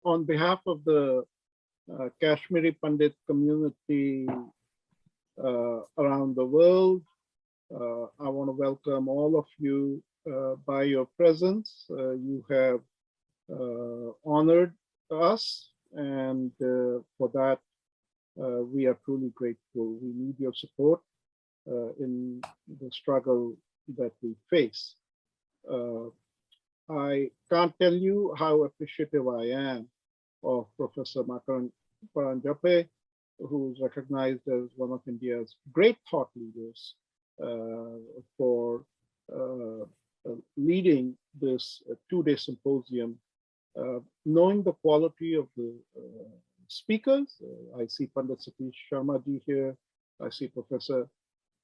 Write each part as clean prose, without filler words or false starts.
On behalf of the Kashmiri Pandit community around the world, I want to welcome all of you by your presence. You have honored us, and for that, we are truly grateful. We need your support in the struggle that we face. I can't tell you how appreciative I am of Professor Makarand Paranjape, who is recognized as one of India's great thought leaders for leading this two-day symposium. Knowing the quality of the speakers, I see Pandit Satish Sharma ji here, I see Professor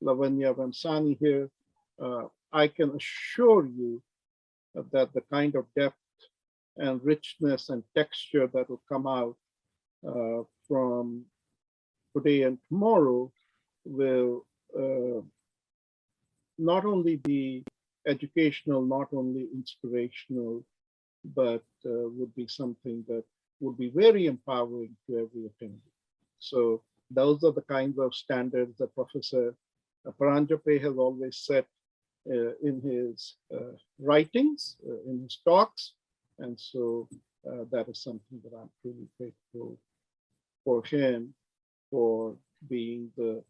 Lavanya Vamsani here. I can assure you that the kind of depth and richness and texture that will come out from today and tomorrow will not only be educational, not only inspirational, but would be something that would be very empowering to every attendee. So those are the kinds of standards that Professor Paranjape has always set in his writings, in his talks. And so that is something that I'm truly grateful for him for being the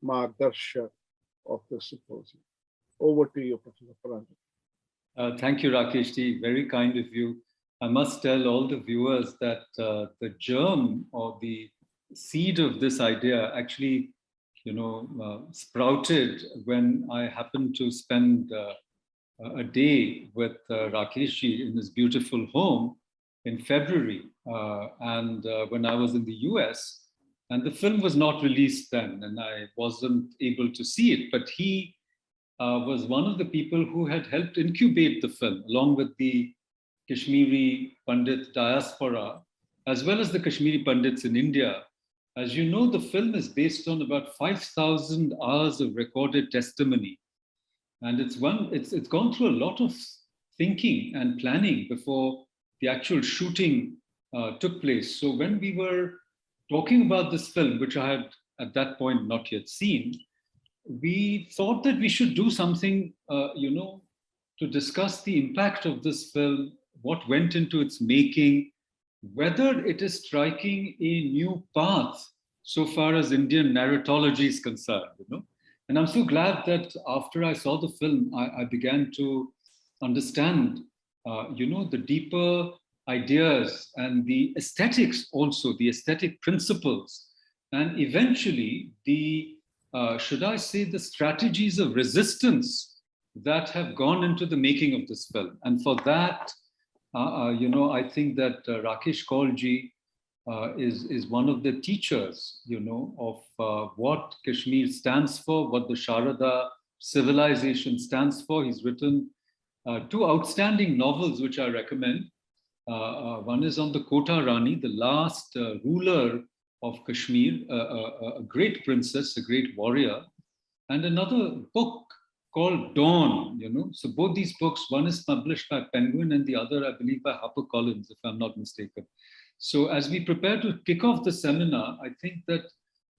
Margdarshak of the symposium. Over to you, Professor Paranjape. Thank you, Rakesh ji. Very kind of you. I must tell all the viewers that the germ or the seed of this idea actually, sprouted when I happened to spend a day with Rakesh ji in his beautiful home in February, and when I was in the US, and the film was not released then, and I wasn't able to see it, but he was one of the people who had helped incubate the film, along with the Kashmiri Pandit diaspora, as well as the Kashmiri Pandits in India. As you know, the film is based on about 5,000 hours of recorded testimony. And it's gone through a lot of thinking and planning before the actual shooting took place. So when we were talking about this film, which I had at that point not yet seen, we thought that we should do something, to discuss the impact of this film, what went into its making, whether it is striking a new path so far as Indian narratology is concerned, And I'm so glad that after I saw the film, I began to understand, the deeper ideas and the aesthetics also, the aesthetic principles, and eventually the, should I say, the strategies of resistance that have gone into the making of this film. And for that, I think that Rakesh Kaul ji is one of the teachers, of what Kashmir stands for, what the Sharda civilization stands for. He's written two outstanding novels, which I recommend. One is on the Kota Rani, the last ruler of Kashmir, a great princess, a great warrior, and another book called Dawn, So both these books, one is published by Penguin and the other, I believe, by HarperCollins, if I'm not mistaken. So as we prepare to kick off the seminar, I think that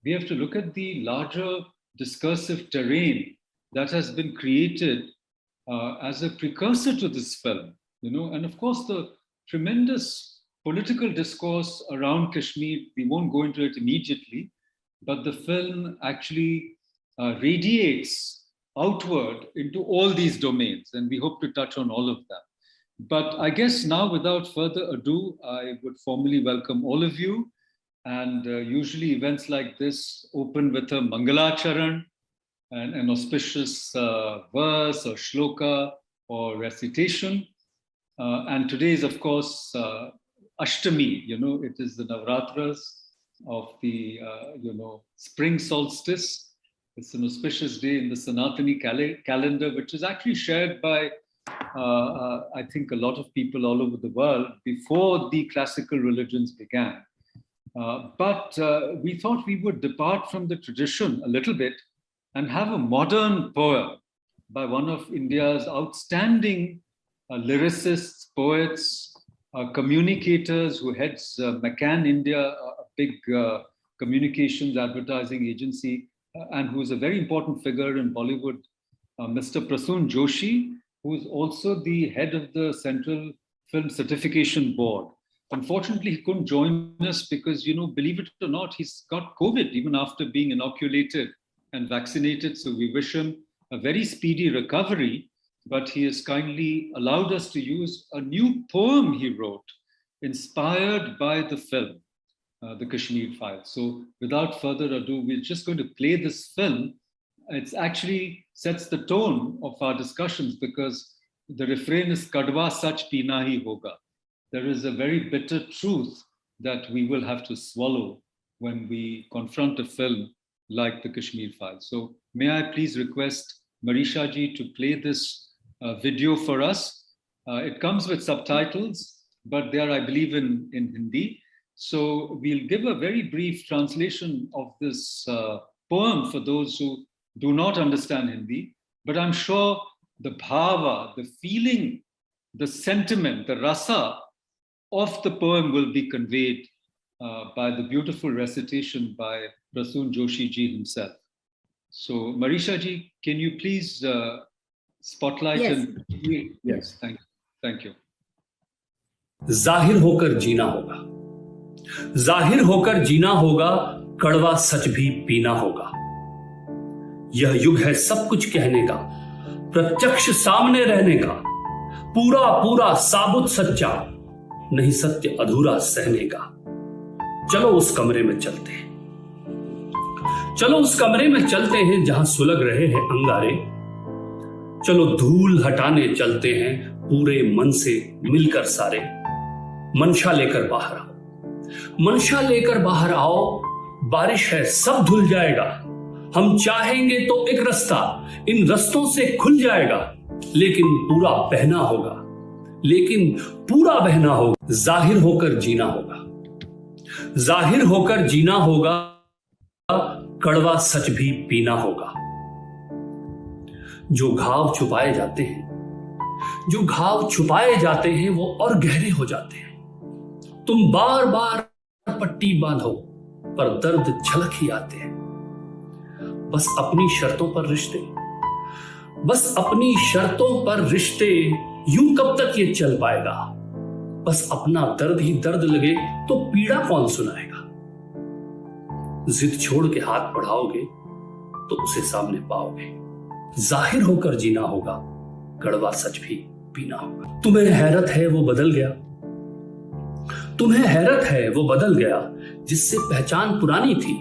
we have to look at the larger discursive terrain that has been created as a precursor to this film, and of course the tremendous political discourse around Kashmir. We won't go into it immediately, but the film actually radiates outward into all these domains, and we hope to touch on all of them. But I guess now, without further ado, I would formally welcome all of you. And usually events like this open with a Mangalacharan, and an auspicious verse or shloka or recitation. And today is, of course, Ashtami, it is the Navratras of the, spring solstice. It's an auspicious day in the Sanatani calendar, which is actually shared by, I think, a lot of people all over the world before the classical religions began. But we thought we would depart from the tradition a little bit and have a modern poem by one of India's outstanding lyricists, poets, communicators who heads McCann India, a big communications advertising agency, and who's a very important figure in Bollywood, Mr. Prasoon Joshi, who's also the head of the Central Film Certification Board. Unfortunately, he couldn't join us because, believe it or not, he's got COVID even after being inoculated and vaccinated. So we wish him a very speedy recovery, but he has kindly allowed us to use a new poem he wrote, inspired by the film, The Kashmir Files. So without further ado, we're just going to play this film. It actually sets the tone of our discussions because the refrain is Kadwa Sach Peena Hi Hoga. There is a very bitter truth that we will have to swallow when we confront a film like the Kashmir Files. So may I please request Marisha ji to play this video for us. It comes with subtitles, but they are, I believe, in Hindi. So we'll give a very brief translation of this poem for those who do not understand Hindi, but I'm sure the bhava, the feeling, the sentiment, the rasa of the poem will be conveyed by the beautiful recitation by Prasoon Joshi ji himself. So Marisha ji, can you please spotlight? Yes. Yes, thank you. जाहिर होकर जीना होगा, जाहिर होकर जीना होगा, कड़वा सच भी पीना होगा। यह युग है सब कुछ कहने का, प्रत्यक्ष सामने रहने का, पूरा पूरा साबुत सच्चा, नहीं सत्य अधूरा सहने का। चलो उस कमरे में चलते हैं, चलो उस कमरे में चलते हैं जहां सुलग रहे हैं अंगारे। चलो धूल हटाने चलते हैं पूरे मन से मिलकर सारे। मंशा लेकर बाहर आओ, मंशा लेकर बाहर आओ, बारिश है सब धुल जाएगा। हम चाहेंगे तो एक रास्ता इन रस्तों से खुल जाएगा, लेकिन पूरा बहना होगा, लेकिन पूरा बहना होगा। जाहिर होकर जीना होगा, जाहिर होकर जीना होगा, कड़वा सच भी पीना होगा। जो घाव छुपाए जाते हैं, जो घाव छुपाए जाते हैं वो और गहरे हो जाते हैं। तुम बार बार पट्टी बांधो पर दर्द झलक ही आते हैं। बस अपनी शर्तों पर रिश्ते, बस अपनी शर्तों पर रिश्ते, यूं कब तक ये चल पाएगा। बस अपना दर्द ही दर्द लगे तो पीड़ा कौन सुनाएगा। जिद छोड़ के हाथ बढ़ाओगे तो उसे सामने पाओगे। जाहिर होकर जीना होगा, कड़वा सच भी पीना होगा। तुम्हें हैरत है वो बदल गया, तुम्हें हैरत है वो बदल गया, जिससे पहचान पुरानी थी।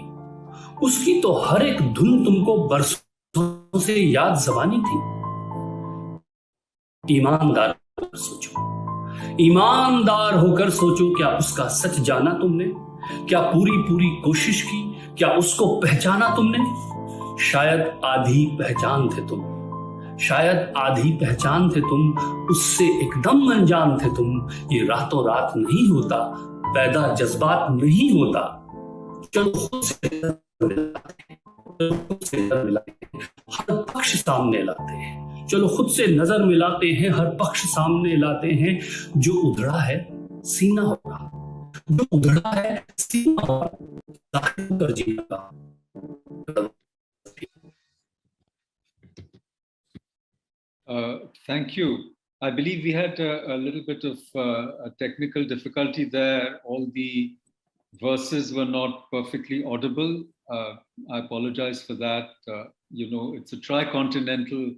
उसकी तो हर एक धुन तुमको बरसों से याद जबानी थी। ईमानदार होकर सोचो, ईमानदार होकर सोचो, क्या उसका सच जाना तुमने? क्या पूरी पूरी कोशिश की? क्या उसको पहचाना तुमने? शायद आधी पहचान थे तुम, शायद आधी पहचान थे तुम, उससे एकदम अनजान थे तुम। ये रातों रात नहीं होता, पैदा जज्बात नहीं होता। चलो खुद से हर पक्ष सामने लाते हैं, चलो खुद से नजर मिलाते हैं, हर पक्ष सामने लाते हैं। जो उधड़ा है सीना होगा, जो उधड़ा है सीना होगा, जाहिर कर जीना। Thank you. I believe we had a little bit of a technical difficulty there. All the verses were not perfectly audible. I apologize for that. It's a tri-continental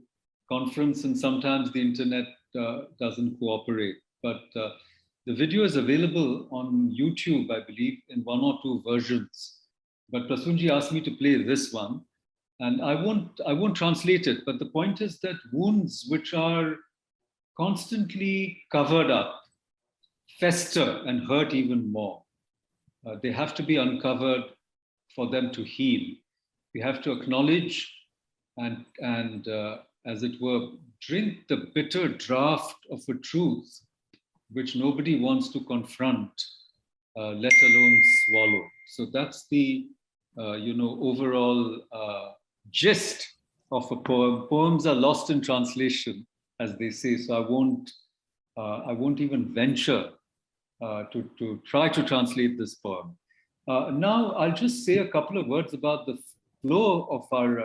conference and sometimes the internet doesn't cooperate. But the video is available on YouTube, I believe, in one or two versions. But Prasoonji asked me to play this one. And I won't translate it, but the point is that wounds which are constantly covered up fester and hurt even more. They have to be uncovered for them to heal. We have to acknowledge and as it were, drink the bitter draught of a truth which nobody wants to confront, let alone swallow. So that's the overall gist of a poem. Poems are lost in translation, as they say. So I won't even venture to try to translate this poem. Now, I'll just say a couple of words about the flow of our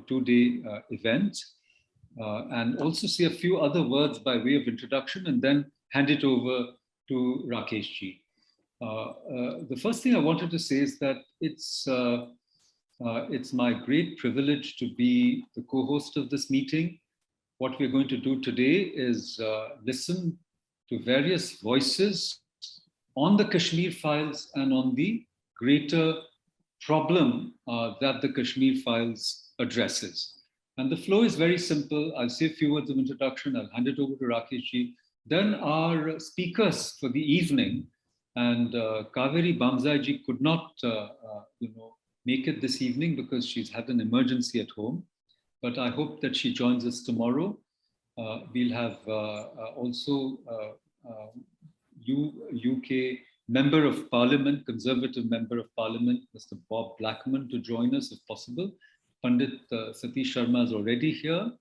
two-day event, and also say a few other words by way of introduction, and then hand it over to Rakesh ji. The first thing I wanted to say is that it's my great privilege to be the co-host of this meeting. What we're going to do today is listen to various voices on the Kashmir files and on the greater problem that the Kashmir files addresses. And the flow is very simple. I'll say a few words of introduction. I'll hand it over to Rakesh ji. Then our speakers for the evening, and Kaveri Bamzai ji could not make it this evening because she's had an emergency at home. But I hope that she joins us tomorrow. We'll have also UK Member of Parliament, Conservative Member of Parliament, Mr. Bob Blackman, to join us if possible. Pandit Satish Sharma is already here.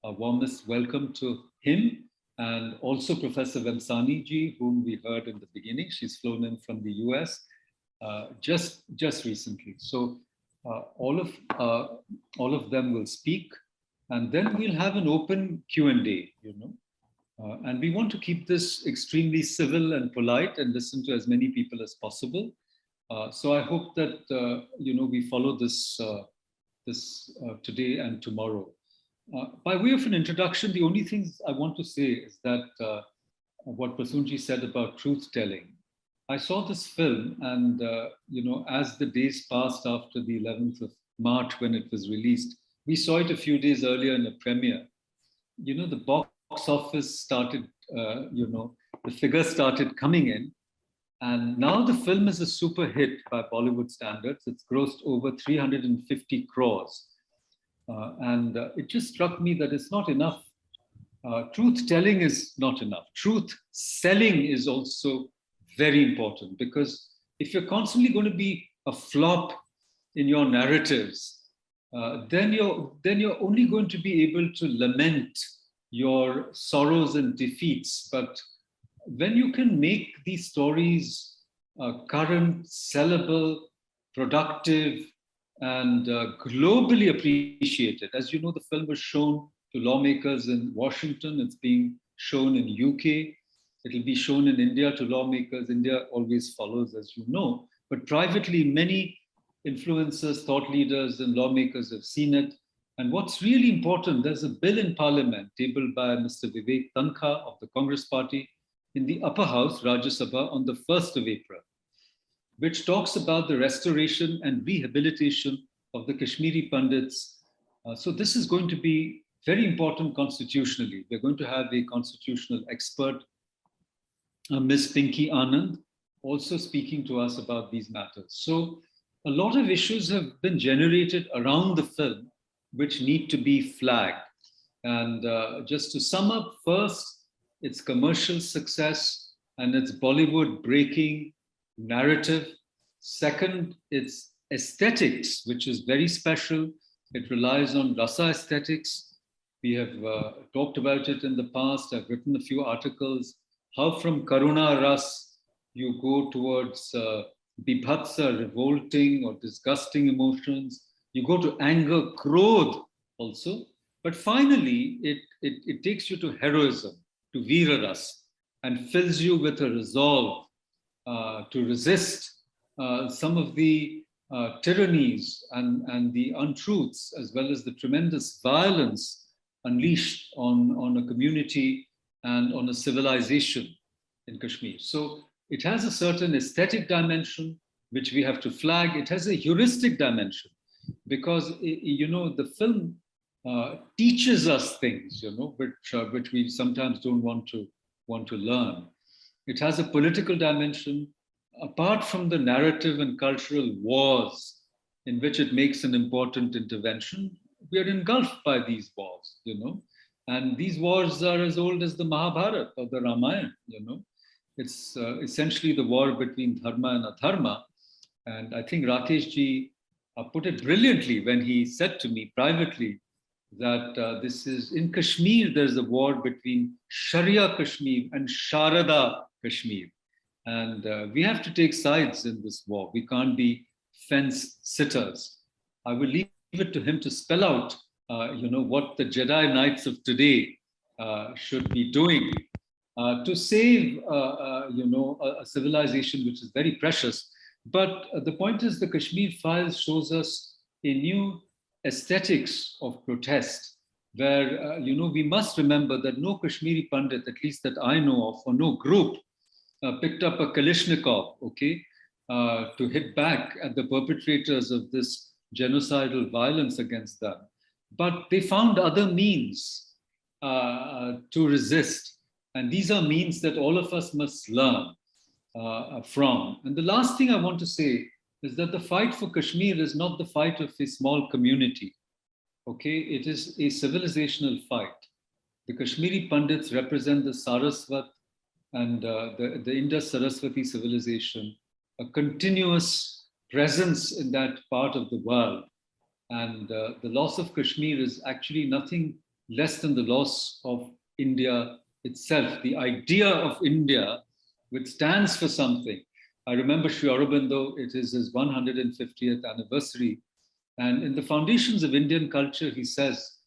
A warmest welcome to him. And also Professor Vemsani ji, whom we heard in the beginning. She's flown in from the US just recently. So all of them will speak, and then we'll have an open Q&A, and we want to keep this extremely civil and polite and listen to as many people as possible. So I hope that we follow this today and tomorrow. By way of an introduction, the only things I want to say is that what Prasunji said about truth-telling. I saw this film, and as the days passed after the 11th of March when it was released, we saw it a few days earlier in a premiere. The box office started, the figures started coming in, and now the film is a super hit by Bollywood standards. It's grossed over 350 crores. And it just struck me that it's not enough. Truth-telling is not enough. Truth-selling is also very important, because if you're constantly going to be a flop in your narratives, then you're only going to be able to lament your sorrows and defeats. But when you can make these stories current, sellable, productive, and globally appreciated. As you know, the film was shown to lawmakers in Washington. It's being shown in UK. It'll be shown in India to lawmakers. India always follows, as you know. But privately, many influencers, thought leaders, and lawmakers have seen it. And what's really important, there's a bill in Parliament tabled by Mr. Vivek Tankha of the Congress Party in the upper house, Rajya Sabha, on the 1st of April, which talks about the restoration and rehabilitation of the Kashmiri Pandits. So this is going to be very important constitutionally. We're going to have a constitutional expert, Ms. Pinky Anand, also speaking to us about these matters. So a lot of issues have been generated around the film, which need to be flagged. And just to sum up, first, its commercial success and its Bollywood breaking narrative. Second, its aesthetics, which is very special. It relies on rasa aesthetics. We have talked about it in the past. I've written a few articles, how from Karuna Ras, you go towards Bibhatsa, revolting or disgusting emotions. You go to anger, krodh also. But finally, it takes you to heroism, to Veera Ras, and fills you with a resolve to resist some of the tyrannies and the untruths, as well as the tremendous violence unleashed on a community and on a civilization in Kashmir. So it has a certain aesthetic dimension, which we have to flag. It has a heuristic dimension, because the film teaches us things, which we sometimes don't want to learn. It has a political dimension. Apart from the narrative and cultural wars in which it makes an important intervention, we are engulfed by these wars, and these wars are as old as the Mahabharata or the Ramayana, It's essentially the war between Dharma and adharma. And I think Rakesh ji put it brilliantly when he said to me privately that this is, in Kashmir, there's a war between Sharia Kashmir and Sharda Kashmir. And we have to take sides in this war. We can't be fence sitters. I will leave it to him to spell out, what the Jedi Knights of today should be doing to save, a civilization which is very precious. But the point is, the Kashmir Files shows us a new aesthetics of protest, where we must remember that no Kashmiri Pandit, at least that I know of, or no group, picked up a Kalashnikov, to hit back at the perpetrators of this genocidal violence against them. But they found other means to resist. And these are means that all of us must learn from. And the last thing I want to say is that the fight for Kashmir is not the fight of a small community. It is a civilizational fight. The Kashmiri Pandits represent the Saraswat and the Indus-Saraswati civilization, a continuous presence in that part of the world. And the loss of Kashmir is actually nothing less than the loss of India itself, the idea of India, which stands for something. I remember Sri Aurobindo, it is his 150th anniversary. And in the Foundations of Indian Culture, he says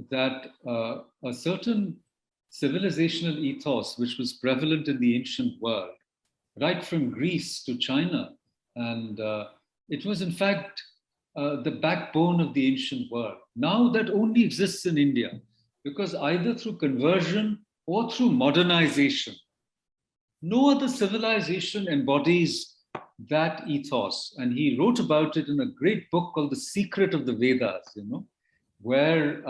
that a certain civilizational ethos, which was prevalent in the ancient world, right from Greece to China. And it was, in fact, the backbone of the ancient world. Now that only exists in India, because either through conversion or through modernization, no other civilization embodies that ethos. And he wrote about it in a great book called The Secret of the Vedas, where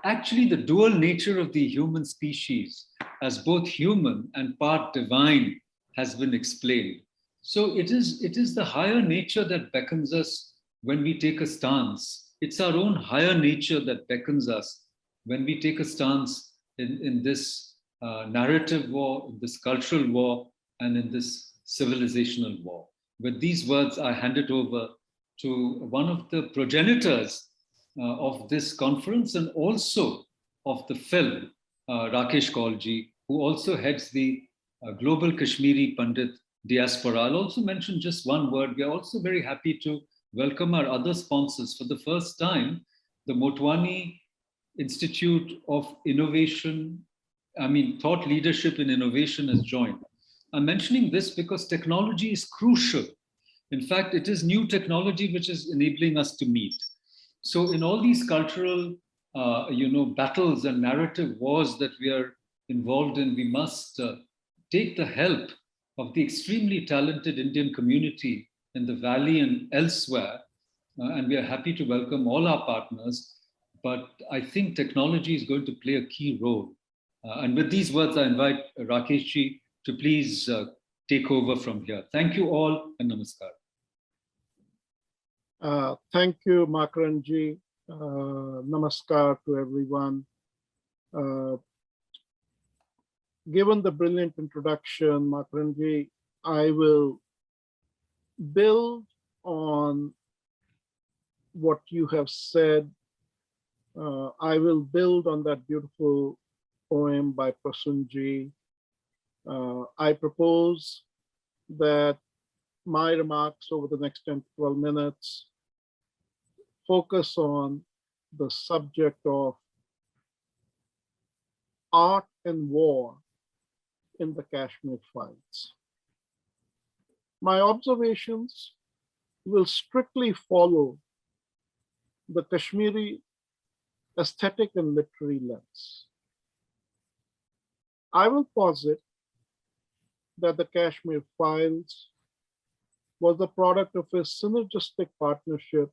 actually the dual nature of the human species as both human and part divine has been explained. So it is the higher nature that beckons us when we take a stance. It's our own higher nature that beckons us when we take a stance in this narrative war, in this cultural war, and in this civilizational war. With these words, I hand it over to one of the progenitors of this conference and also of the film, Rakesh Kaul ji, who also heads the Global Kashmiri Pandit Diaspora. I'll also mention just one word. We are also very happy to welcome our other sponsors. For the first time, the Motwani Institute of Thought Leadership and Innovation has joined. I'm mentioning this because technology is crucial. In fact, it is new technology which is enabling us to meet. So in all these cultural, battles and narrative wars that we are involved in, we must take the help of the extremely talented Indian community in the Valley and elsewhere. And we are happy to welcome all our partners. But I think technology is going to play a key role. And with these words, I invite Rakesh ji to please take over from here. Thank you all and namaskar. Thank you, Makarand ji. Namaskar to everyone. Given the brilliant introduction, Makarand ji, I will build on what you have said. I will build on that beautiful poem by Prasunji. I propose that my remarks over the next 10 to 12 minutes focus on the subject of art and war in the Kashmir Files. My observations will strictly follow the Kashmiri aesthetic and literary lens. I will posit that the Kashmir Files was the product of a synergistic partnership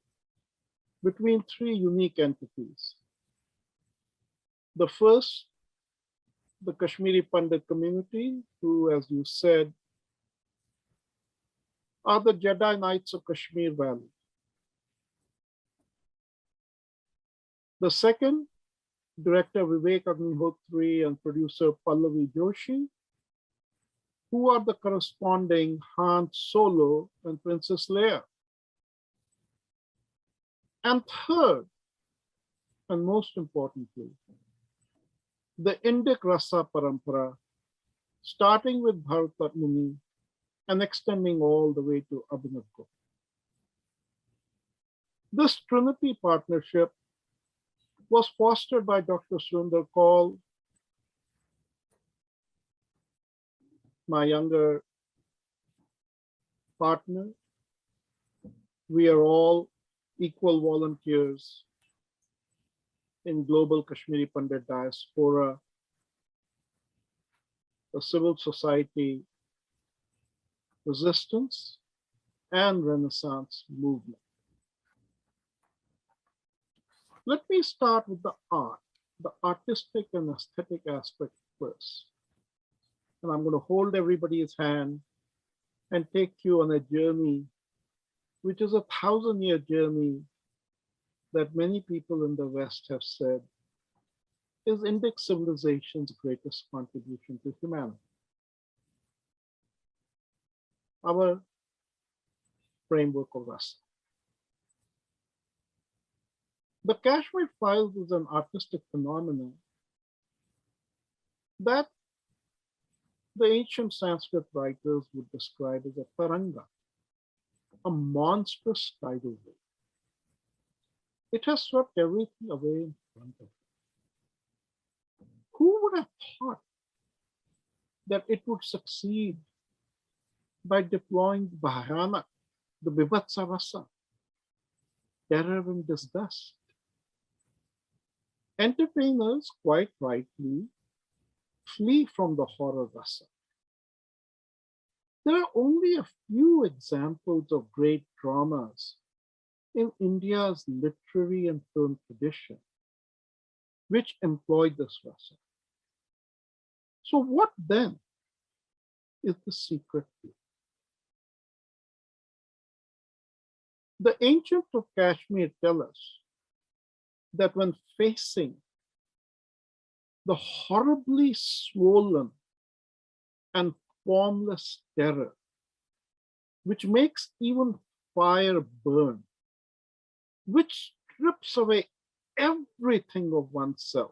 between three unique entities. The first, the Kashmiri Pandit community, who, as you said, are the Jedi Knights of Kashmir Valley. The second, director Vivek Agnihotri and producer Pallavi Joshi, who are the corresponding Han Solo and Princess Leia. And third, and most importantly, the Indic Rasa Parampara, starting with Bharat and extending all the way to Abhinav Gupta. This Trinity partnership was fostered by Dr. Surinder Kaul, my younger partner. We are all equal volunteers in global Kashmiri Pandit diaspora, the civil society resistance and Renaissance movement. Let me start with the art, the artistic and aesthetic aspect first. And I'm going to hold everybody's hand and take you on a journey, which is a 1,000-year journey that many people in the West have said is Indic civilization's greatest contribution to humanity. Our framework of Rasa. The Kashmir Files is an artistic phenomenon that the ancient Sanskrit writers would describe as a taranga, a monstrous tidal wave. It has swept everything away in front of it. Who would have thought that it would succeed by deploying Bhayanak, the Bibhatsa Rasa, terror and disgust? Entertainers, quite rightly, flee from the horror rasa. There are only a few examples of great dramas in India's literary and film tradition which employ this rasa. So what then is the secret here? The ancients of Kashmir tell us that when facing the horribly swollen and formless terror, which makes even fire burn, which strips away everything of oneself,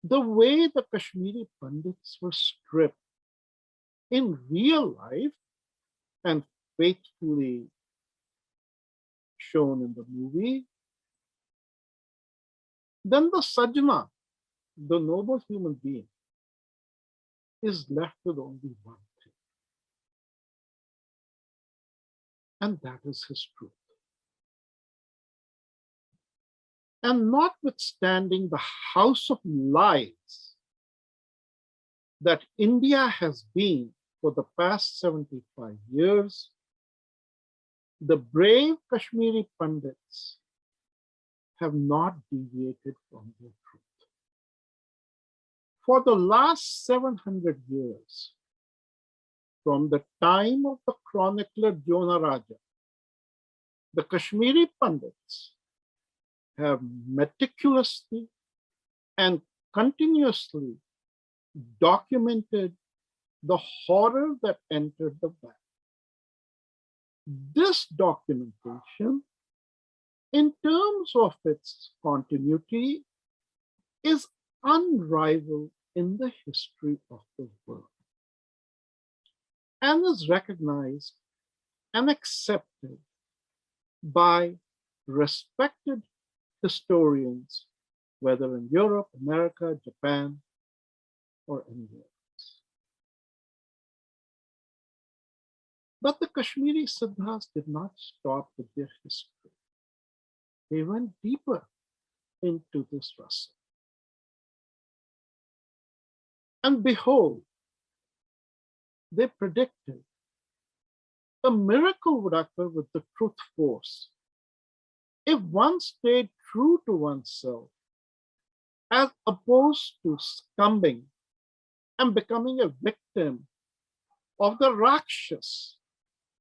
the way the Kashmiri Pandits were stripped in real life and faithfully shown in the movie, then the Sajna, the noble human being, is left with only one thing, and that is his truth. And notwithstanding the house of lies that India has been for the past 75 years, the brave Kashmiri Pandits have not deviated from their truth. For the last 700 years, from the time of the chronicler Jonah Raja, the Kashmiri Pandits have meticulously and continuously documented the horror that entered the valley. This documentation, in terms of its continuity, is unrivaled in the history of the world and is recognized and accepted by respected historians, whether in Europe, America, Japan, or anywhere else. But the Kashmiri Siddhas did not stop with their history. They went deeper into this rasa. And behold, they predicted a miracle would occur with the truth force if one stayed true to oneself, as opposed to succumbing and becoming a victim of the Rakshas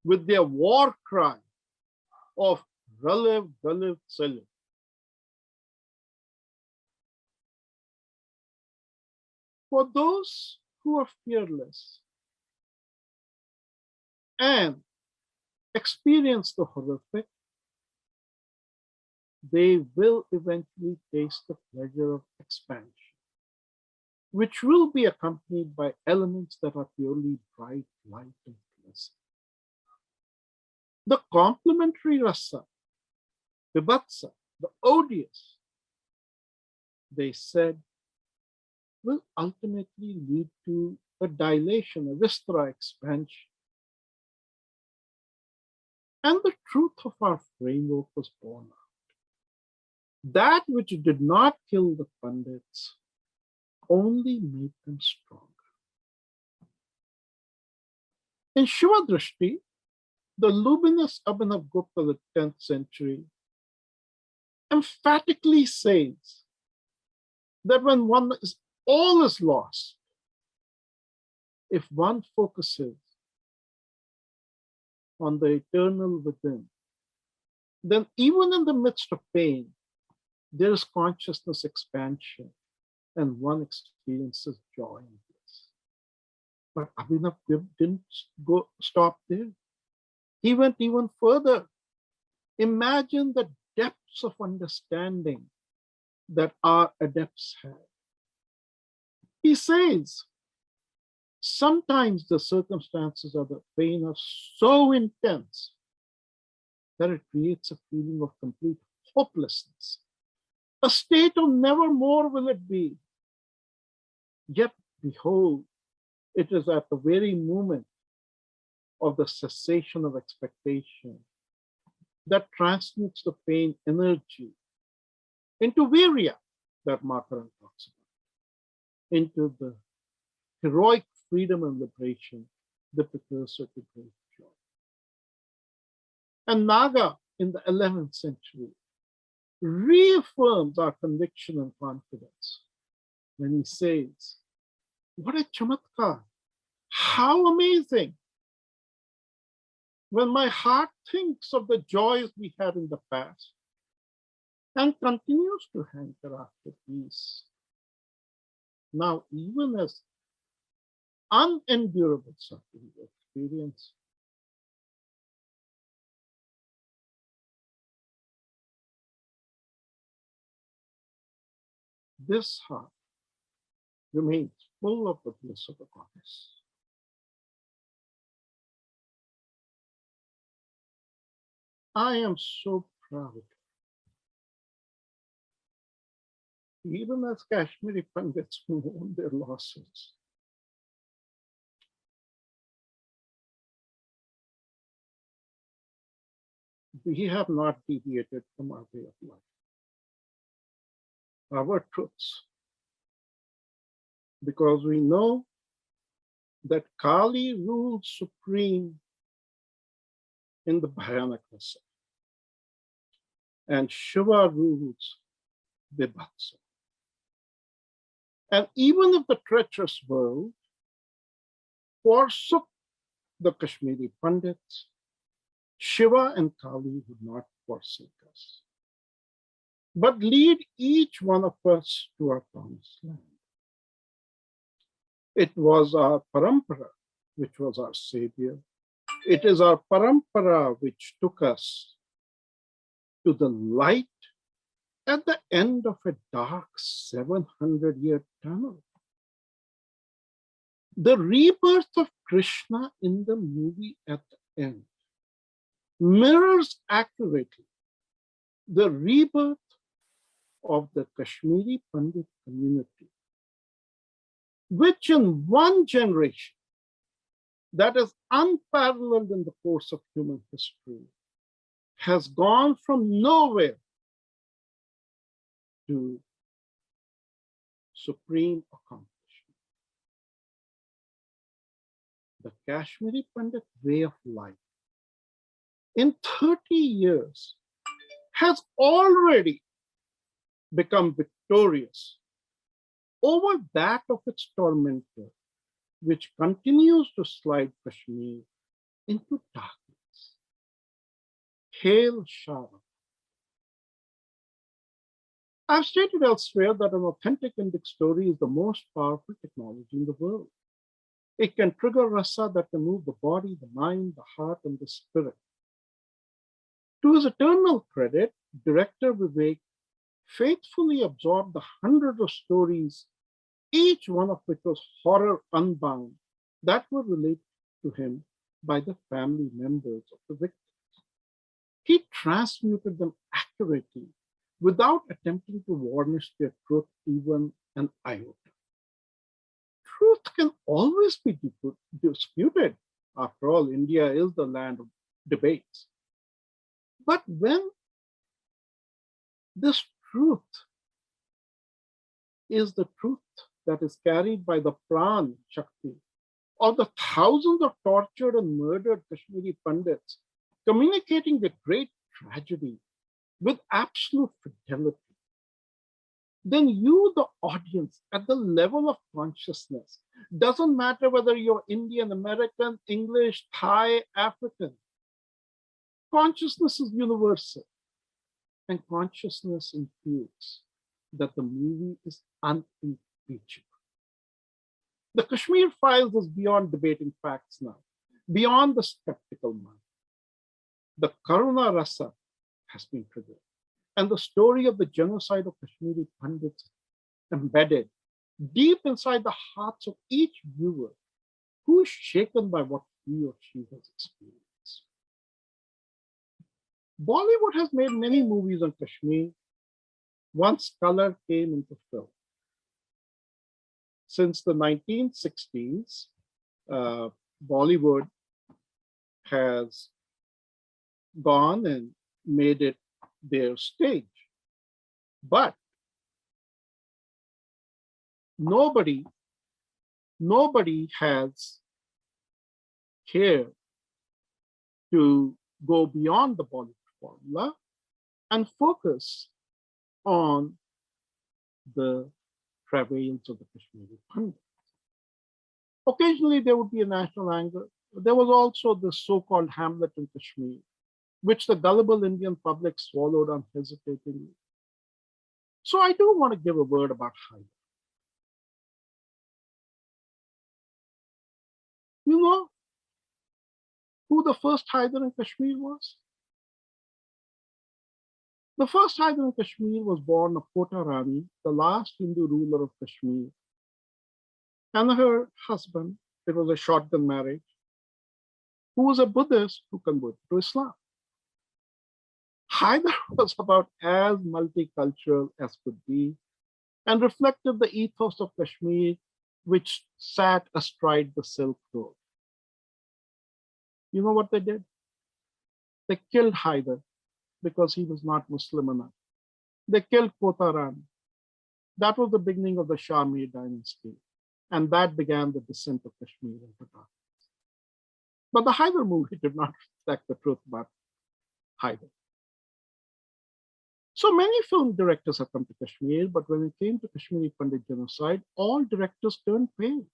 with their war cry of Raliv, Galiv, Saliv. For those who are fearless and experience the horrific, they will eventually taste the pleasure of expansion. which will be accompanied by elements that are purely bright, light, and pleasant. The complementary rasa, vibhatsa, the odious, they said, will ultimately lead to a dilation, a vistara expansion. And the truth of our framework was born out. That which did not kill the Pandits only made them stronger. In Shiva Drishti, the luminous Abhinav Gupta of the 10th century emphatically says that when all is lost, if one focuses on the eternal within, then even in the midst of pain, there is consciousness expansion and one experiences joy and bliss. But Abhinav didn't stop there. He went even further. Imagine the depths of understanding that our adepts had. He says, sometimes the circumstances of the pain are so intense that it creates a feeling of complete hopelessness. A state of never more will it be. Yet, behold, it is at the very moment of the cessation of expectation that transmutes the pain energy into virya that Makarand talks about, into the heroic freedom and liberation, the precursor to great joy. And Naga in the 11th century reaffirms our conviction and confidence when he says, what a chamatkar, how amazing. When my heart thinks of the joys we had in the past and continues to hanker after peace, now even as unendurable suffering experience, this heart remains full of the bliss of the goddess. I am so proud. Even as Kashmiri Pandits mourn their losses, we have not deviated from our way of life, our truths, because we know that Kali rules supreme in the Bhayanak Rasa, and Shiva rules Vibhatsa. And even if the treacherous world forsook the Kashmiri Pandits, Shiva and Kali would not forsake us, but lead each one of us to our promised land. It was our parampara, which was our savior. It is our parampara which took us to the light at the end of a dark 700-year tunnel. The rebirth of Krishna in the movie at the end mirrors accurately the rebirth of the Kashmiri Pandit community, which in one generation that is unparalleled in the course of human history has gone from nowhere to supreme accomplishment. The Kashmiri Pandit way of life in 30 years has already become victorious over that of its tormentor, which continues to slide Kashmir into darkness. Hail Sharda. I've stated elsewhere that an authentic Indic story is the most powerful technology in the world. It can trigger rasa that can move the body, the mind, the heart, and the spirit. To his eternal credit, director Vivek faithfully absorbed the hundreds of stories each one of which was horror unbound, that were related to him by the family members of the victim. He transmuted them accurately without attempting to varnish their truth even an iota. Truth can always be disputed. After all, India is the land of debates. But when this truth is the truth that is carried by the Pran Shakti of the thousands of tortured and murdered Kashmiri Pandits, communicating the great tragedy with absolute fidelity, then you, the audience, at the level of consciousness, doesn't matter whether you're Indian, American, English, Thai, African, consciousness is universal. And consciousness imputes that the movie is unimpeachable. The Kashmir Files is beyond debating facts now, beyond the skeptical mind. The Karuna Rasa has been triggered, and the story of the genocide of Kashmiri Pandits embedded deep inside the hearts of each viewer who is shaken by what he or she has experienced. Bollywood has made many movies on Kashmir once color came into film. Since the 1960s, Bollywood has gone and made it their stage. But nobody has cared to go beyond the Bollywood formula and focus on the travails of the Kashmiri Pandits. Occasionally there would be a national anger. There was also the so-called Hamlet in Kashmir, which the gullible Indian public swallowed unhesitatingly. So I do want to give a word about Haider. You know who the first Haider in Kashmir was? The first Haider in Kashmir was born of Kota Rani, the last Hindu ruler of Kashmir. And her husband, it was a shotgun marriage, who was a Buddhist who converted to Islam. Haider was about as multicultural as could be and reflected the ethos of Kashmir, which sat astride the Silk Road. You know what they did? They killed Haider because he was not Muslim enough. They killed Kota Rani. That was the beginning of the Shah Mir dynasty. And that began the descent of Kashmir into darkness. But the Haider movie did not reflect the truth about Haider. So many film directors have come to Kashmir, but when it came to Kashmiri Pandit genocide, all directors turned pale.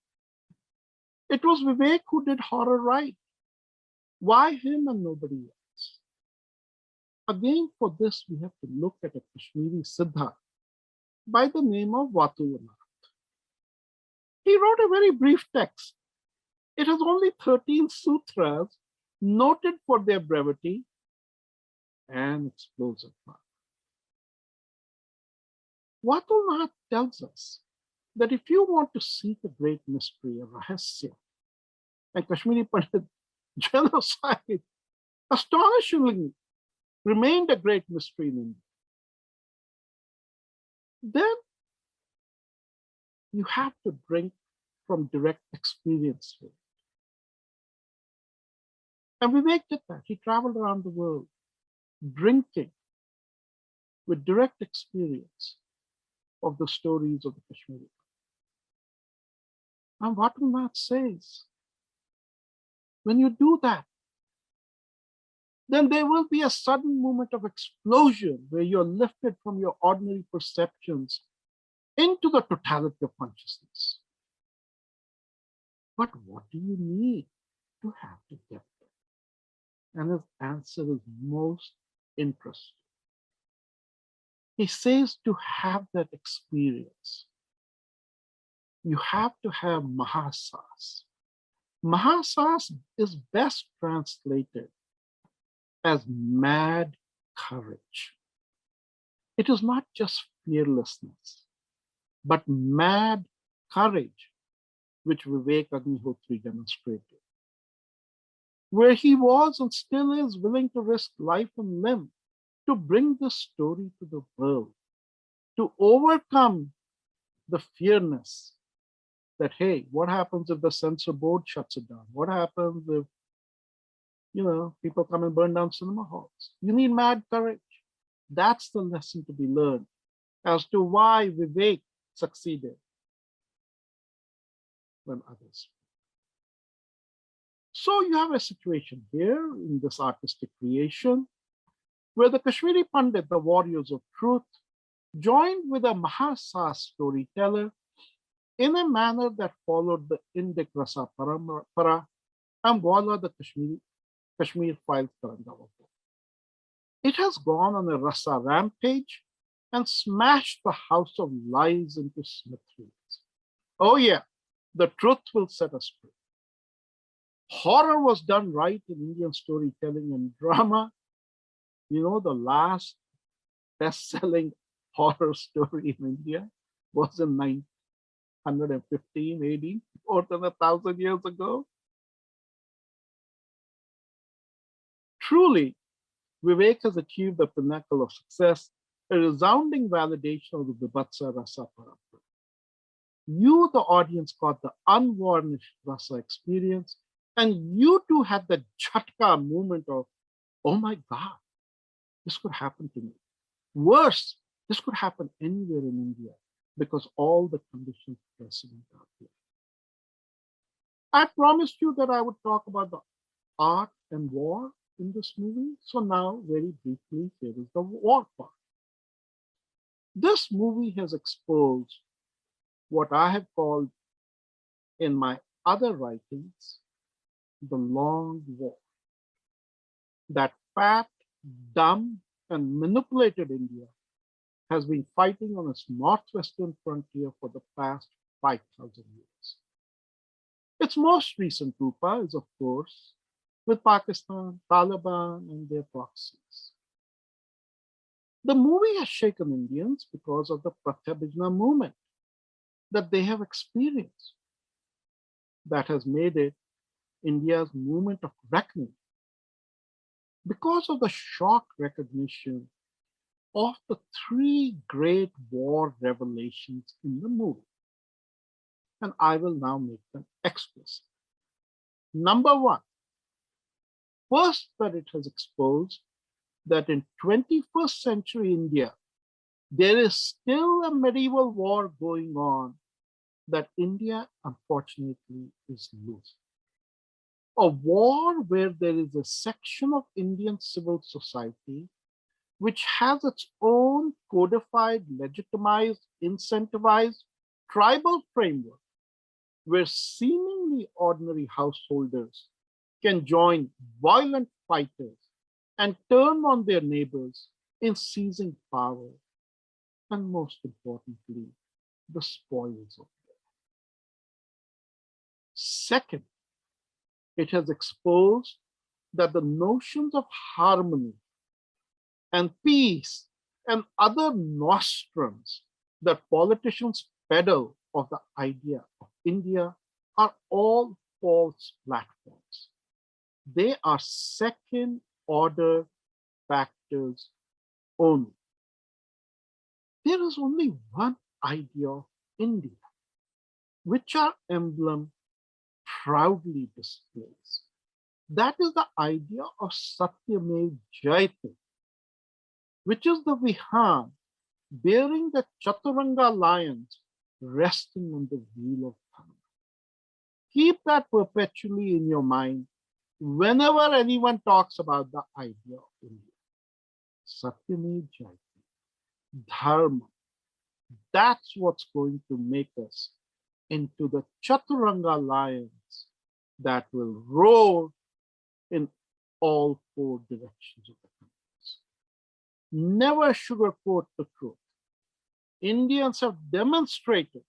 It was Vivek who did horror right. Why him and nobody else? Again, for this, we have to look at a Kashmiri Siddha by the name of Vatulanath. He wrote a very brief text. It has only 13 sutras, noted for their brevity and explosive power. Vatulanath tells us that if you want to seek a great mystery, a rahasya, and Kashmiri Pandit genocide astonishingly remained a great mystery in India, then you have to drink from direct experience with it. And Vivek did that. He traveled around the world drinking with direct experience of the stories of the Kashmiri. And Vatulanath says, when you do that, then there will be a sudden moment of explosion where you're lifted from your ordinary perceptions into the totality of consciousness. But what do you need to have to get there? And his answer is most interesting. He says to have that experience, you have to have mahasas. Mahasas is best translated as mad courage. It is not just fearlessness, but mad courage which Vivek Agnihotri demonstrated, where he was and still is willing to risk life and limb to bring this story to the world, to overcome the fearness that, hey, what happens if the censor board shuts it down? What happens if, people come and burn down cinema halls? You need mad courage. That's the lesson to be learned as to why Vivek succeeded when others. So you have a situation here in this artistic creation where the Kashmiri Pandit, the warriors of truth, joined with a Mahasa storyteller in a manner that followed the Indic Rasa Parampara and Wala the Kashmir Files Paranjape. It has gone on a Rasa rampage and smashed the house of lies into smithereens. Oh yeah, the truth will set us free. Horror was done right in Indian storytelling and drama. The last best-selling horror story in India was in 915 AD, more than 1,000 years ago. Truly, Vivek has achieved the pinnacle of success, a resounding validation of the Vibhatsa Rasa Parampara. You, the audience, got the unvarnished Rasa experience, and you too had the Jhatka moment of, oh my God, this could happen to me. Worse, this could happen anywhere in India because all the conditions precedent are here. I promised you that I would talk about the art and war in this movie. So now, very briefly, here is the war part. This movie has exposed what I have called in my other writings the long war. That fat, dumb, and manipulated India has been fighting on its northwestern frontier for the past 5,000 years. Its most recent rupa is, of course, with Pakistan, Taliban, and their proxies. The movie has shaken Indians because of the Pratyabhijna movement that they have experienced. That has made it India's movement of reckoning because of the shock recognition of the three great war revelations in the movie. And I will now make them explicit. Number one, first, that it has exposed that in 21st century India, there is still a medieval war going on that India, unfortunately, is losing. A war where there is a section of Indian civil society which has its own codified, legitimized, incentivized tribal framework where seemingly ordinary householders can join violent fighters and turn on their neighbors in seizing power and, most importantly, the spoils of war. Second, it has exposed that the notions of harmony and peace and other nostrums that politicians peddle of the idea of India are all false platforms. They are second order factors only. There is only one idea of India, which our emblem proudly displays. That is the idea of Satyamev Jayate, which is the Vihan bearing the Chaturanga lions resting on the wheel of Dharma. Keep that perpetually in your mind whenever anyone talks about the idea of India. Satyamev Jayate, Dharma. That's what's going to make us into the Chaturanga lions that will roar in all four directions of the countries. Never sugarcoat the truth. Indians have demonstrated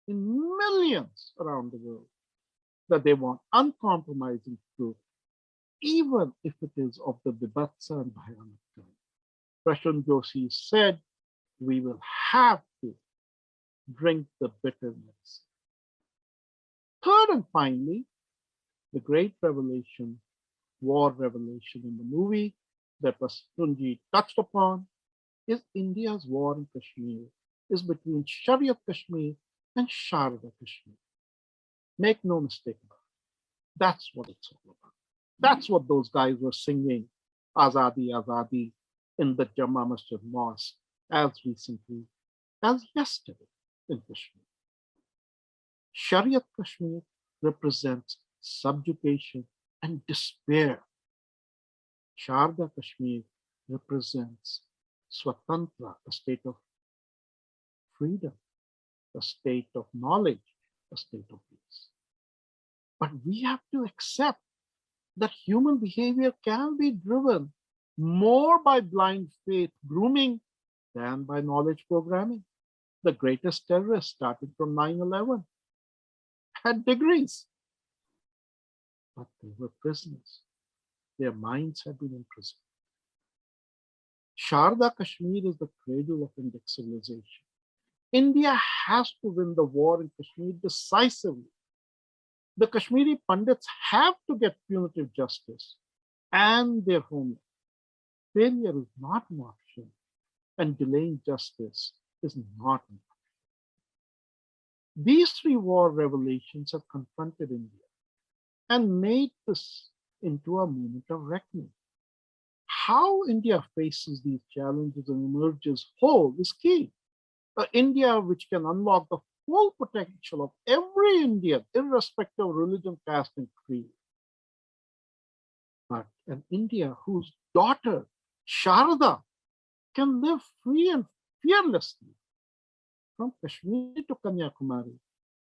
in millions around the world that they want uncompromising truth, even if it is of the Vibhatsa and Bhayanak kind. Prashant Joshi said, we will have to drink the bitterness. Third and finally, the great revelation, war revelation in the movie that Pasunji touched upon, is India's war in Kashmir is between Sharia Kashmir and Sharda Kashmir. Make no mistake about it. That's what it's all about. That's what those guys were singing, Azadi, Azadi, in the Jama Masjid Mosque as recently as yesterday in Kashmir. Shariat Kashmir represents subjugation and despair. Sharda Kashmir represents Swatantra, a state of freedom, a state of knowledge, a state of peace. But we have to accept that human behavior can be driven more by blind faith grooming than by knowledge programming. The greatest terrorists, starting from 9/11, had degrees, but they were prisoners. Their minds had been imprisoned. Sharda Kashmir is the cradle of Indic civilization. India has to win the war in Kashmir decisively. The Kashmiri Pandits have to get punitive justice and their homeland. Failure is not an option, and delaying justice is not an option. These three war revelations have confronted India and made this into a moment of reckoning. How India faces these challenges and emerges whole is key. India which can unlock the full potential of every Indian, irrespective of religion, caste, and creed. But an India whose daughter, Sharda, can live free and fearlessly from Kashmir to Kanyakumari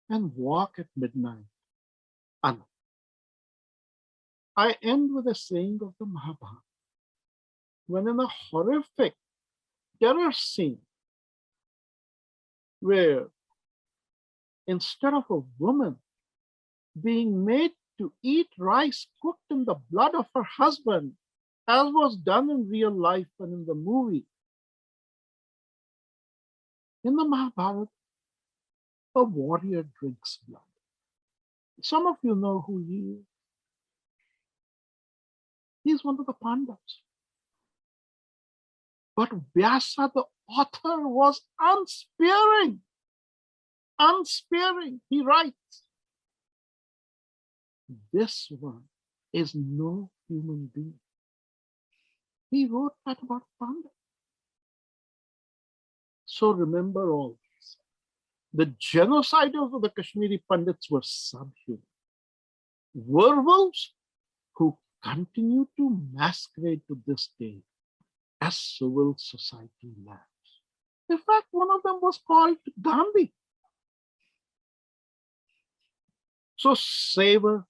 and walk at midnight. And I end with a saying of the Mahabharata. When in a horrific terror scene where instead of a woman being made to eat rice cooked in the blood of her husband, as was done in real life and in the movie, in the Mahabharata, a warrior drinks blood. Some of you know who he is. He's one of the Pandavas. But Vyasa, the author, was unsparing. Unsparing, he writes. This one is no human being. He wrote that about Pandava. So remember all this. The genociders of the Kashmiri Pandits were subhuman. Werewolves who continue to masquerade to this day as civil society lambs. In fact, one of them was called Gandhi. So savor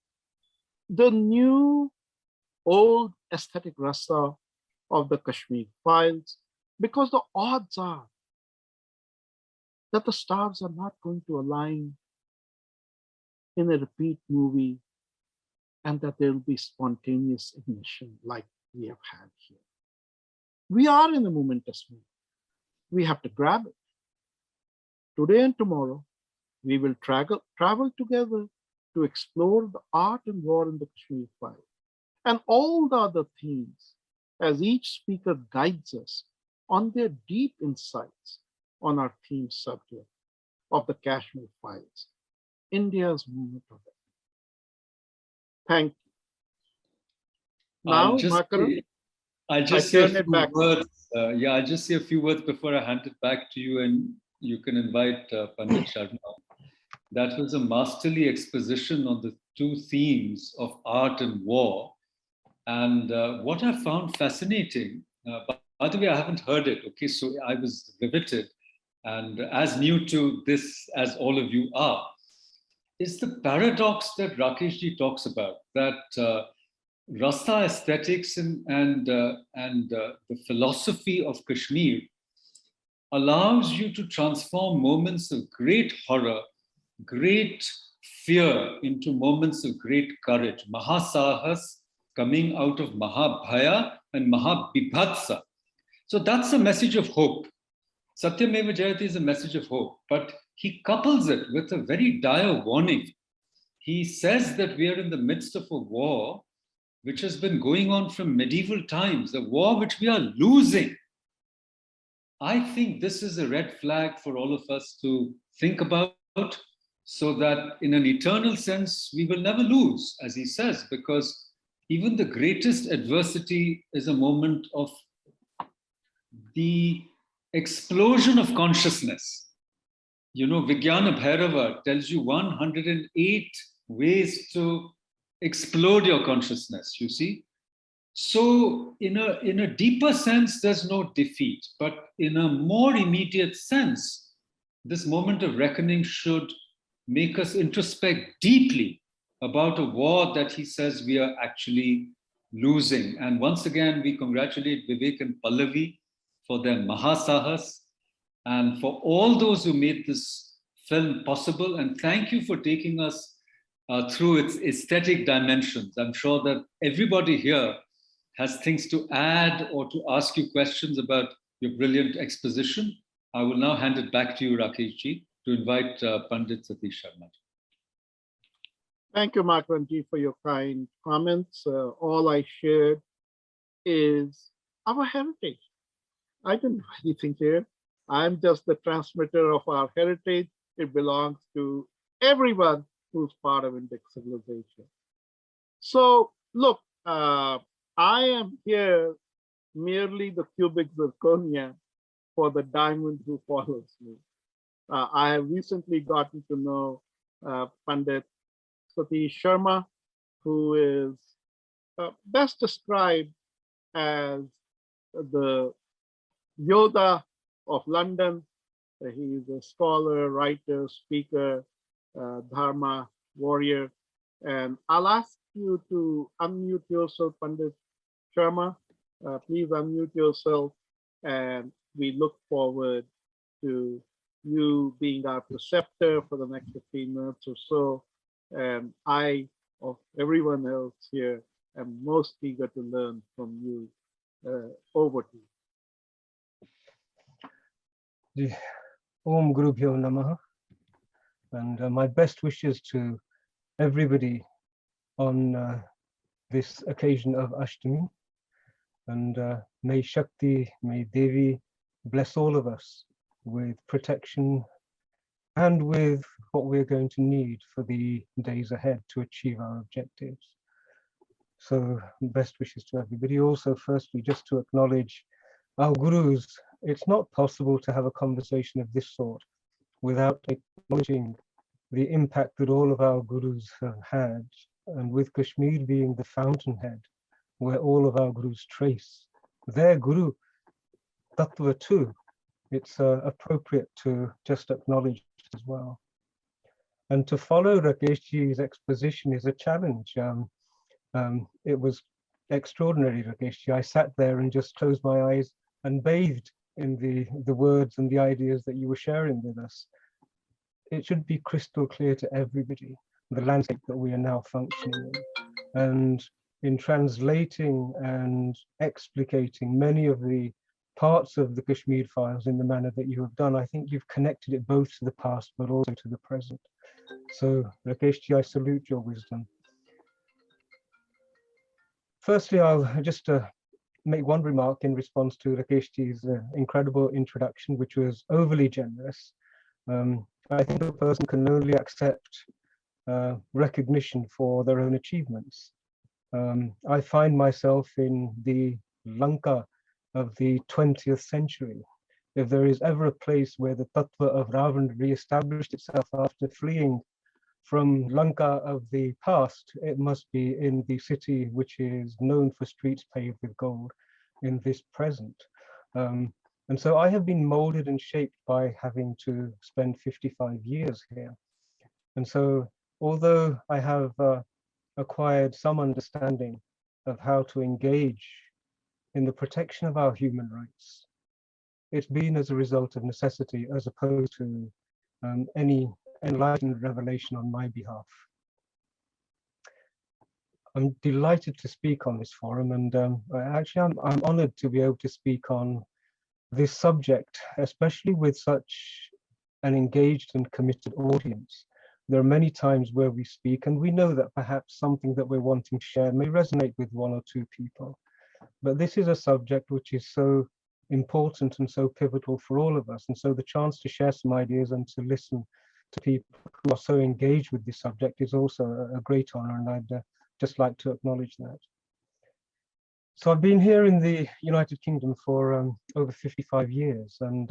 the new old aesthetic rasa of the Kashmir files, because the odds are that the stars are not going to align in a repeat movie and that there will be spontaneous ignition like we have had here. We are in a momentous moment. We have to grab it. Today and tomorrow, we will travel together to explore the art and war in the Kashmir file and all the other themes as each speaker guides us on their deep insights on our theme subject of the Kashmir files, India's moment of it. Thank you. Now, Makarand, I'll just say a few words. I'll just say a few words before I hand it back to you, and you can invite Pandit Sharma. That was a masterly exposition on the two themes of art and war. And what I found fascinating, by the way, I haven't heard it, okay, so I was riveted, and as new to this as all of you are, is the paradox that Rakesh ji talks about, that Rasta aesthetics and the philosophy of Kashmir allows you to transform moments of great horror, great fear into moments of great courage. Mahasahas coming out of Mahabhaya and Mahabibhatsa. So that's a message of hope. Satyameva Jayate is a message of hope, but he couples it with a very dire warning. He says that we are in the midst of a war which has been going on from medieval times, a war which we are losing. I think this is a red flag for all of us to think about, so that in an eternal sense, we will never lose, as he says, because even the greatest adversity is a moment of the explosion of consciousness. You know, Vijnana Bhairava tells you 108 ways to explode your consciousness, you see. So in a deeper sense, there's no defeat, but in a more immediate sense, this moment of reckoning should make us introspect deeply about a war that he says we are actually losing. And once again, we congratulate Vivek and Pallavi for their Mahasahas and for all those who made this film possible. And thank you for taking us through its aesthetic dimensions. I'm sure that everybody here has things to add or to ask you questions about your brilliant exposition. I will now hand it back to you, Rakesh ji, to invite Pandit Satish Sharma. Thank you, Makarand ji, for your kind comments. All I shared is our heritage. I didn't do anything here. I'm just the transmitter of our heritage. It belongs to everyone who's part of Indic civilization. So look, I am here merely the cubic zirconia for the diamond who follows me. I have recently gotten to know Pandit Satish Sharma, who is best described as the Yoda of London. He is a scholar, writer, speaker, Dharma warrior. And I'll ask you to unmute yourself, Pandit Sharma. Please unmute yourself, and we look forward to you being our preceptor for the next 15 minutes or so. And I, of everyone else here, am most eager to learn from you. Over to you. Om Guru Bhyo Namaha. And my best wishes to everybody on this occasion of Ashtami. And may Shakti, may Devi bless all of us with protection and with what we're going to need for the days ahead to achieve our objectives. So best wishes to everybody. Also, firstly, just to acknowledge our gurus. It's not possible to have a conversation of this sort without acknowledging the impact that all of our gurus have had, and with Kashmir being the fountainhead where all of our gurus trace their guru tattva too, it's appropriate to just acknowledge as well. And to follow Rakeshji's exposition is a challenge. It was extraordinary, Rakeshji. I sat there and just closed my eyes and bathed in the words and the ideas that you were sharing with us. It should be crystal clear to everybody, the landscape that we are now functioning in. And in translating and explicating many of the parts of the Kashmir files in the manner that you have done, I think you've connected it both to the past, but also to the present. So, Rakeshji, I salute your wisdom. Firstly, I'll just make one remark in response to Rakeshji's incredible introduction, which was overly generous. I think a person can only accept recognition for their own achievements. I find myself in the Lanka of the 20th century. If there is ever a place where the tattva of Ravan re-established itself after fleeing from Lanka of the past, it must be in the city which is known for streets paved with gold in this present. And so I have been molded and shaped by having to spend 55 years here. And so although I have acquired some understanding of how to engage in the protection of our human rights, it's been as a result of necessity as opposed to any enlightened revelation on my behalf. I'm delighted to speak on this forum, and actually I'm honored to be able to speak on this subject, especially with such an engaged and committed audience, there are many times where we speak and we know that perhaps something that we're wanting to share may resonate with one or two people. But this is a subject which is so important and so pivotal for all of us. And so the chance to share some ideas and to listen to people who are so engaged with this subject is also a great honor, and I'd just like to acknowledge that. So I've been here in the United Kingdom for over 55 years, and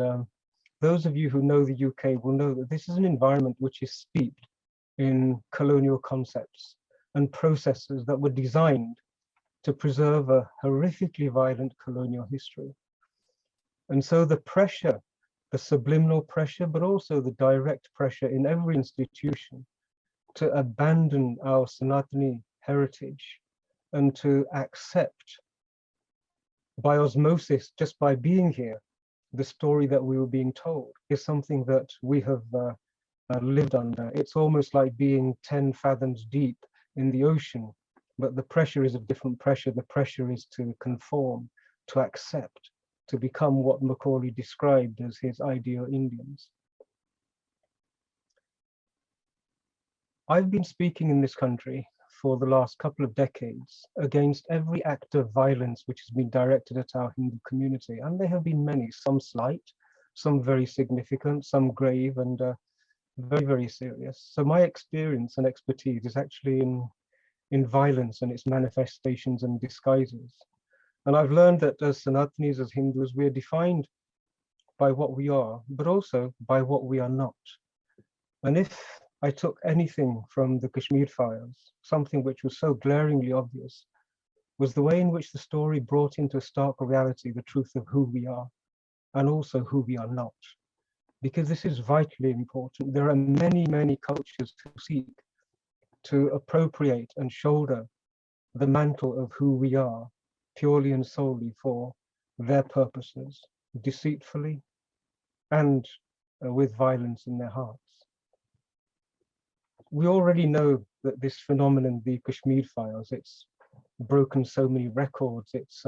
those of you who know the UK will know that this is an environment which is steeped in colonial concepts and processes that were designed to preserve a horrifically violent colonial history. And so the pressure, the subliminal pressure, but also the direct pressure in every institution to abandon our Sanatani heritage and to accept by osmosis, just by being here, the story that we were being told is something that we have lived under. It's almost like being 10 fathoms deep in the ocean, but the pressure is a different pressure. The pressure is to conform, to accept, to become what Macaulay described as his ideal Indians. I've been speaking in this country for the last couple of decades against every act of violence which has been directed at our Hindu community. And there have been many, some slight, some very significant, some grave, and very, very serious. So my experience and expertise is actually in violence and its manifestations and disguises. And I've learned that as Sanatanis, as Hindus, we are defined by what we are, but also by what we are not. And if I took anything from the Kashmir files, something which was so glaringly obvious, was the way in which the story brought into stark reality the truth of who we are and also who we are not. Because this is vitally important. There are many, many cultures who seek to appropriate and shoulder the mantle of who we are purely and solely for their purposes, deceitfully and with violence in their hearts. We already know that this phenomenon, the Kashmir files, it's broken so many records. It's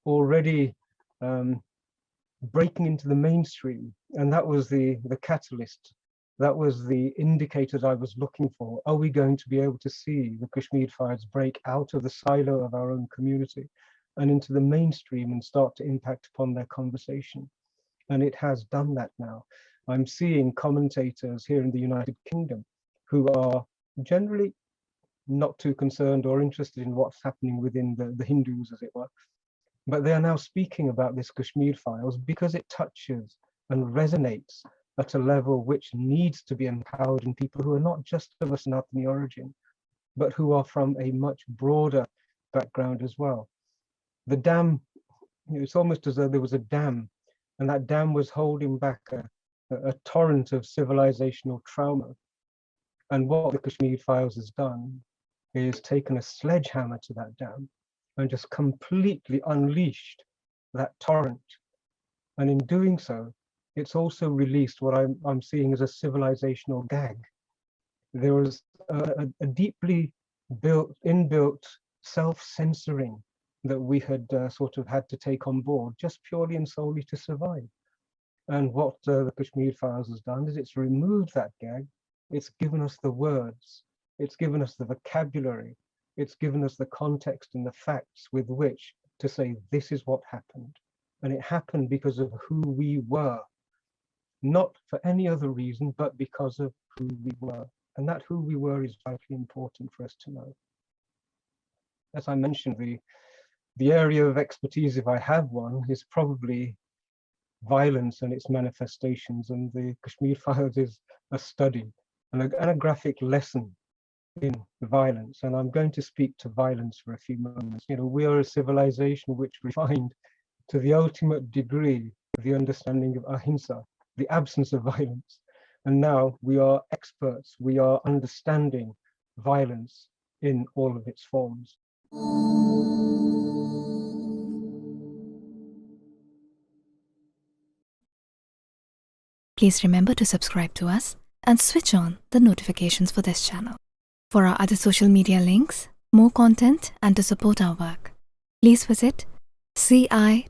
already breaking into the mainstream. And that was the catalyst. That was the indicators I was looking for. Are we going to be able to see the Kashmir files break out of the silo of our own community and into the mainstream and start to impact upon their conversation? And it has done that now. I'm seeing commentators here in the United Kingdom who are generally not too concerned or interested in what's happening within the Hindus, as it were. But they are now speaking about this Kashmir files because it touches and resonates at a level which needs to be empowered in people who are not just of a Sanatani origin, but who are from a much broader background as well. The dam, it's almost as though there was a dam, and that dam was holding back a torrent of civilizational trauma. And what the Kashmir files has done is taken a sledgehammer to that dam and just completely unleashed that torrent. And in doing so, it's also released what I'm seeing as a civilizational gag. There was a deeply inbuilt self-censoring that we had sort of had to take on board just purely and solely to survive. And what the Kashmir files has done is it's removed that gag. It's given us the words, it's given us the vocabulary, it's given us the context and the facts with which to say this is what happened. And it happened because of who we were, not for any other reason, but because of who we were. And that who we were is vitally important for us to know. As I mentioned, the area of expertise, if I have one, is probably violence and its manifestations. And the Kashmir files is a study and a graphic lesson in violence. And I'm going to speak to violence for a few moments. You know, we are a civilization which refined to the ultimate degree of the understanding of ahimsa, the absence of violence. And now we are experts. We are understanding violence in all of its forms. Please remember to subscribe to us and switch on the notifications for this channel. For our other social media links, more content, and to support our work, please visit citti.net.